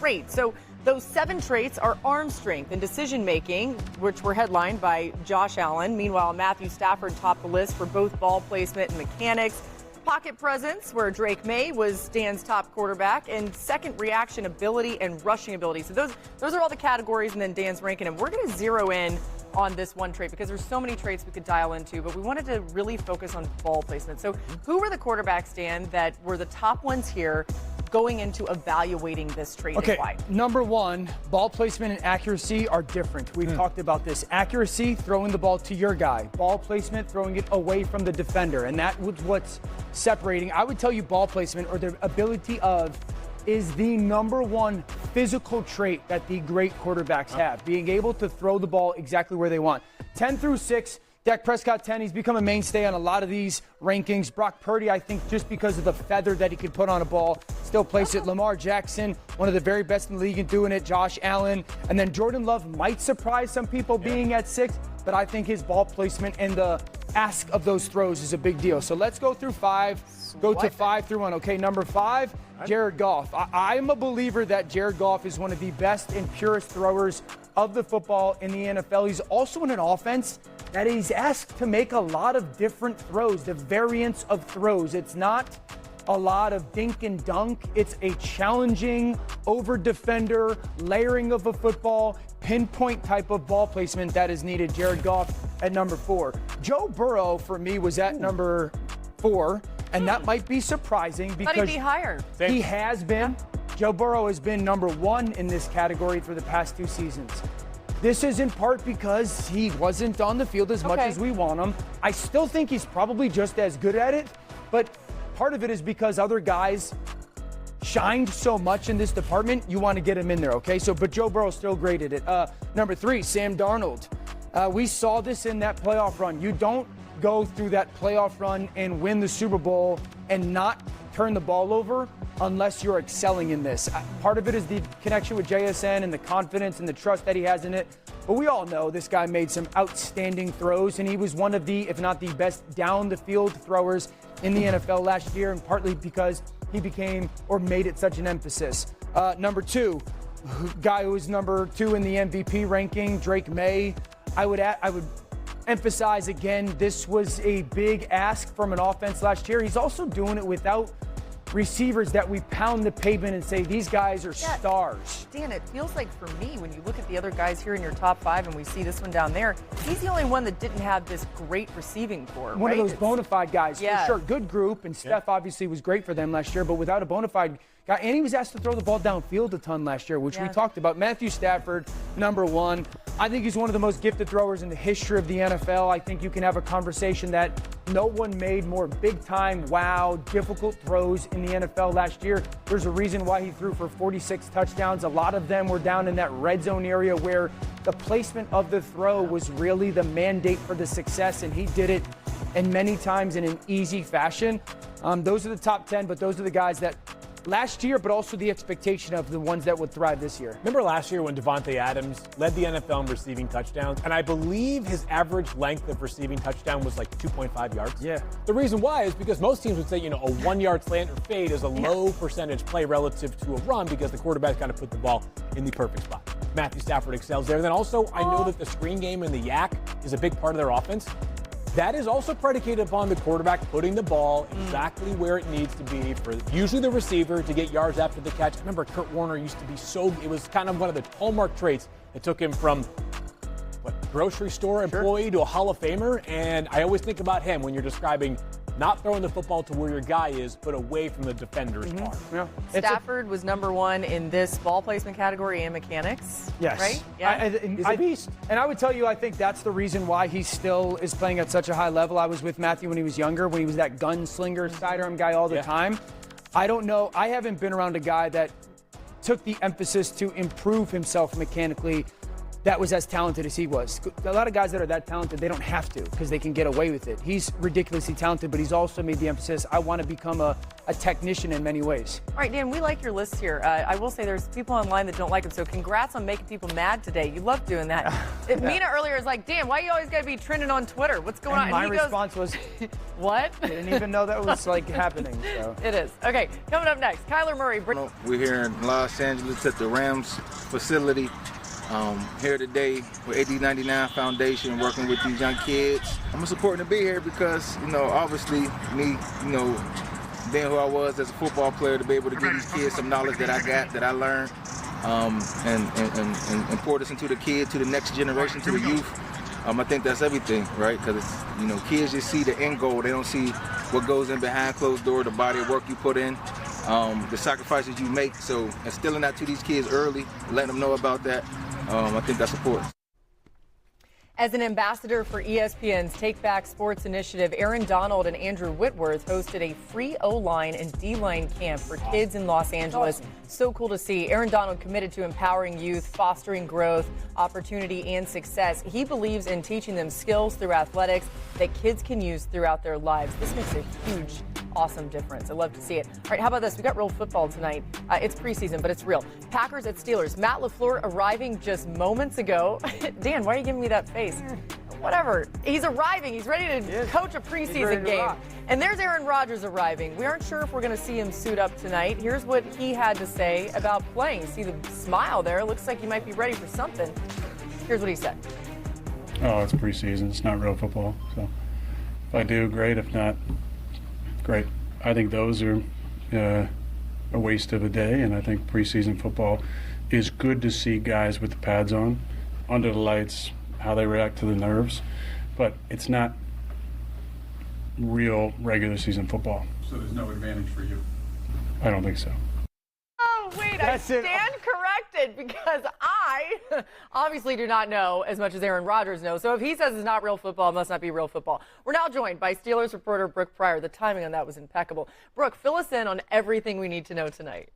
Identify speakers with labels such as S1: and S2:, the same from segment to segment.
S1: trait. So those 7 traits are arm strength and decision-making, which were headlined by Josh Allen. Meanwhile, Matthew Stafford topped the list for both ball placement and mechanics. Pocket presence, where Drake May was Dan's top quarterback, and second reaction ability and rushing ability. So those are all the categories, and then Dan's ranking them. We're going to zero in on this one trait because there's so many traits we could dial into, but we wanted to really focus on ball placement. So who were the quarterbacks, Dan, that were the top ones here going into evaluating this trait and why?
S2: Number one, ball placement and accuracy are different. We've talked about this. Accuracy, throwing the ball to your guy. Ball placement, throwing it away from the defender. And that was what's separating. I would tell you ball placement, or the ability of, is the number one physical trait that the great quarterbacks have. Being able to throw the ball exactly where they want. 10 through 6, Dak Prescott 10, he's become a mainstay on a lot of these rankings. Brock Purdy, I think, just because of the feather that he can put on a ball, still place it. Lamar Jackson, one of the very best in the league in doing it. Josh Allen. And then Jordan Love might surprise some people being at 6, but I think his ball placement and the ask of those throws is a big deal. So let's go through 5. Go to 5 through 1. Okay, number 5, Jared Goff. I'm a believer that Jared Goff is one of the best and purest throwers of the football in the NFL. He's also in an offense that he's asked to make a lot of different throws, the variance of throws. It's not a lot of dink and dunk. It's a challenging, over-defender, layering of a football, pinpoint type of ball placement that is needed. Jared Goff at number 4. Joe Burrow, for me, was at number 4, and that might be surprising because
S1: he'd be higher.
S2: He has been. Joe Burrow has been number 1 in this category for the past 2 seasons. This is in part because he wasn't on the field as much as we want him. I still think he's probably just as good at it, but part of it is because other guys shined so much in this department, you want to get him in there, okay? So, but Joe Burrow's still great at it. Number 3, Sam Darnold. We saw this in that playoff run. You don't go through that playoff run and win the Super Bowl and not turn the ball over unless you're excelling in this. Part of it is the connection with JSN and the confidence and the trust that he has in it. But we all know this guy made some outstanding throws, and he was one of the, if not the best down the field throwers in the NFL last year, and partly because he became or made it such an emphasis. Number 2, guy who was number 2 in the MVP ranking, Drake May. I would emphasize again, this was a big ask from an offense last year. He's also doing it without receivers that we pound the pavement and say these guys are stars.
S1: Dan, it feels like for me, when you look at the other guys here in your top 5 and we see this one down there, he's the only one that didn't have this great receiving core.
S2: One of those bona fide guys, for sure. Good group, and Steph obviously was great for them last year, but without a bona fide guy, and he was asked to throw the ball downfield a ton last year, which we talked about. Matthew Stafford, number 1. I think he's one of the most gifted throwers in the history of the NFL. I think you can have a conversation that no one made more big-time, wow, difficult throws in the NFL last year. There's a reason why he threw for 46 touchdowns. A lot of them were down in that red zone area where the placement of the throw was really the mandate for the success, and he did it, and many times in an easy fashion. Those are the top 10, but those are the guys that last year, but also the expectation of the ones that would thrive this year.
S3: Remember last year when Devontae Adams led the NFL in receiving touchdowns, and I believe his average length of receiving touchdown was like 2.5 yards?
S2: Yeah.
S3: The reason why is because most teams would say, a 1-yard slant or fade is a low percentage play relative to a run because the quarterback's got to put the ball in the perfect spot. Matthew Stafford excels there. And then also, I know that the screen game and the yak is a big part of their offense. That is also predicated upon the quarterback putting the ball exactly where it needs to be for usually the receiver to get yards after the catch. I remember Kurt Warner used to be it was kind of one of the hallmark traits that took him from grocery store employee to a Hall of Famer. And I always think about him when you're describing not throwing the football to where your guy is, but away from the defender's bar.
S2: Yeah.
S1: Stafford was number 1 in this ball placement category and mechanics.
S2: Yes.
S1: Right? Yeah.
S3: He's a beast.
S2: And I would tell you, I think that's the reason why he still is playing at such a high level. I was with Matthew when he was younger, when he was that gunslinger, sidearm guy all the time. I don't know. I haven't been around a guy that took the emphasis to improve himself mechanically that was as talented as he was. A lot of guys that are that talented, they don't have to because they can get away with it. He's ridiculously talented, but he's also made the emphasis, I want to become a technician in many ways.
S1: All right, Dan, we like your list here. I will say there's people online that don't like him, so congrats on making people mad today. You love doing that. Mina earlier is like, Dan, why you always got to be trending on Twitter? What's going on?
S2: And my response was,
S1: what?
S2: I didn't even know that was like happening. So.
S1: It is. Okay, coming up next, Kyler Murray.
S4: We're here in Los Angeles at the Rams facility. Here today with AD99 Foundation, working with these young kids. I'm supporting to be here because, obviously me, being who I was as a football player, to be able to give these kids some knowledge that I got, that I learned, and pour this into the kids, to the next generation, to the youth. I think that's everything, right? Because kids just see the end goal. They don't see what goes in behind closed door, the body of work you put in, the sacrifices you make. So instilling that to these kids early, letting them know about that, I think that's important.
S1: As an ambassador for ESPN's Take Back Sports initiative, Aaron Donald and Andrew Whitworth hosted a free O-line and D-line camp for kids in Los Angeles. So cool to see. Aaron Donald committed to empowering youth, fostering growth, opportunity, and success. He believes in teaching them skills through athletics that kids can use throughout their lives. This makes a huge, awesome difference. I love to see it. All right, how about this? We got real football tonight. It's preseason, but it's real. Packers at Steelers. Matt LaFleur arriving just moments ago. Dan, why are you giving me that face? Whatever. He's arriving. He's ready to coach a preseason game. And there's Aaron Rodgers arriving. We aren't sure if we're going to see him suit up tonight. Here's what he had to say about playing. See the smile there? Looks like he might be ready for something. Here's what he said.
S5: Oh, it's preseason. It's not real football. So if I do, great. If not, great. I think those are a waste of a day, and I think preseason football is good to see guys with the pads on, under the lights, how they react to the nerves, but it's not real regular season football. So there's no advantage for you? I don't think so.
S1: Oh, wait,
S2: That's
S1: I stand corrected because I obviously do not know as much as Aaron Rodgers knows. So if he says it's not real football, it must not be real football. We're now joined by Steelers reporter Brooke Pryor. The timing on that was impeccable. Brooke, fill us in on everything we need to know tonight.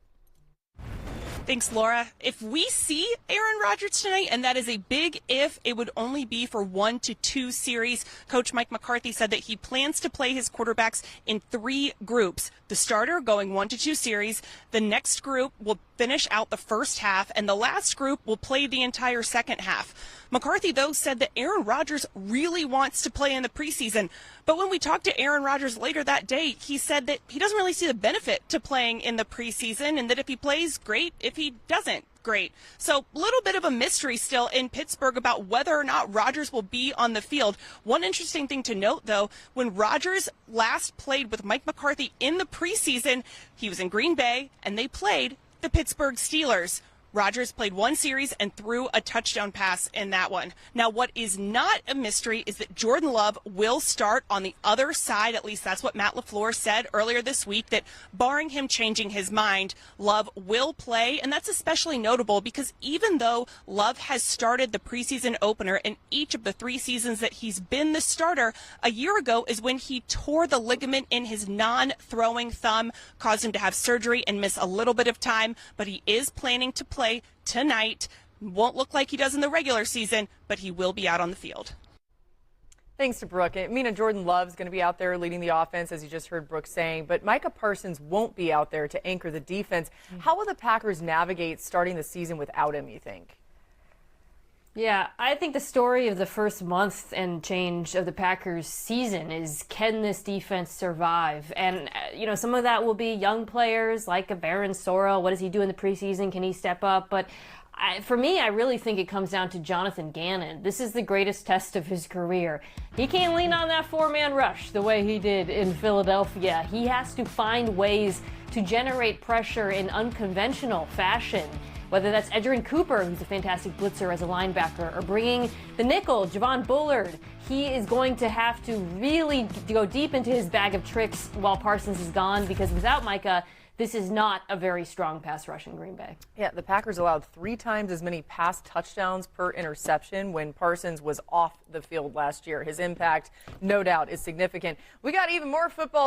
S6: Thanks, Laura. If we see Aaron Rodgers tonight, and that is a big if, it would only be for 1 to 2 series. Coach Mike McCarthy said that he plans to play his quarterbacks in 3 groups. The starter going 1 to 2 series. The next group will finish out the first half, and the last group will play the entire second half. McCarthy, though, said that Aaron Rodgers really wants to play in the preseason. But when we talked to Aaron Rodgers later that day, he said that he doesn't really see the benefit to playing in the preseason, and that if he plays, great. If he doesn't, great. So a little bit of a mystery still in Pittsburgh about whether or not Rodgers will be on the field. One interesting thing to note, though, when Rodgers last played with Mike McCarthy in the preseason, he was in Green Bay, and they played the Pittsburgh Steelers. Rodgers played 1 series and threw a touchdown pass in that one. Now, what is not a mystery is that Jordan Love will start on the other side. At least that's what Matt LaFleur said earlier this week, that barring him changing his mind, Love will play. And that's especially notable because even though Love has started the preseason opener in each of the 3 seasons that he's been the starter, a year ago is when he tore the ligament in his non-throwing thumb, caused him to have surgery and miss a little bit of time. But he is planning to play tonight. Won't look like he does in the regular season, but he will be out on the field.
S1: Thanks to Brooke. Jordan Love's going to be out there leading the offense, as you just heard Brooke saying, but Micah Parsons won't be out there to anchor the defense. How will the Packers navigate starting the season without him, you think?
S7: Yeah, I think the story of the first month and change of the Packers season is, can this defense survive? And, some of that will be young players like a Baron Sora. What does he do in the preseason? Can he step up? But for me, I really think it comes down to Jonathan Gannon. This is the greatest test of his career. He can't lean on that 4-man rush the way he did in Philadelphia. He has to find ways to generate pressure in unconventional fashion. Whether that's Edgerrin Cooper, who's a fantastic blitzer as a linebacker, or bringing the nickel, Javon Bullard. He is going to have to really go deep into his bag of tricks while Parsons is gone, because without Micah, this is not a very strong pass rush in Green Bay.
S1: Yeah, the Packers allowed 3 times as many pass touchdowns per interception when Parsons was off the field last year. His impact, no doubt, is significant. We got even more football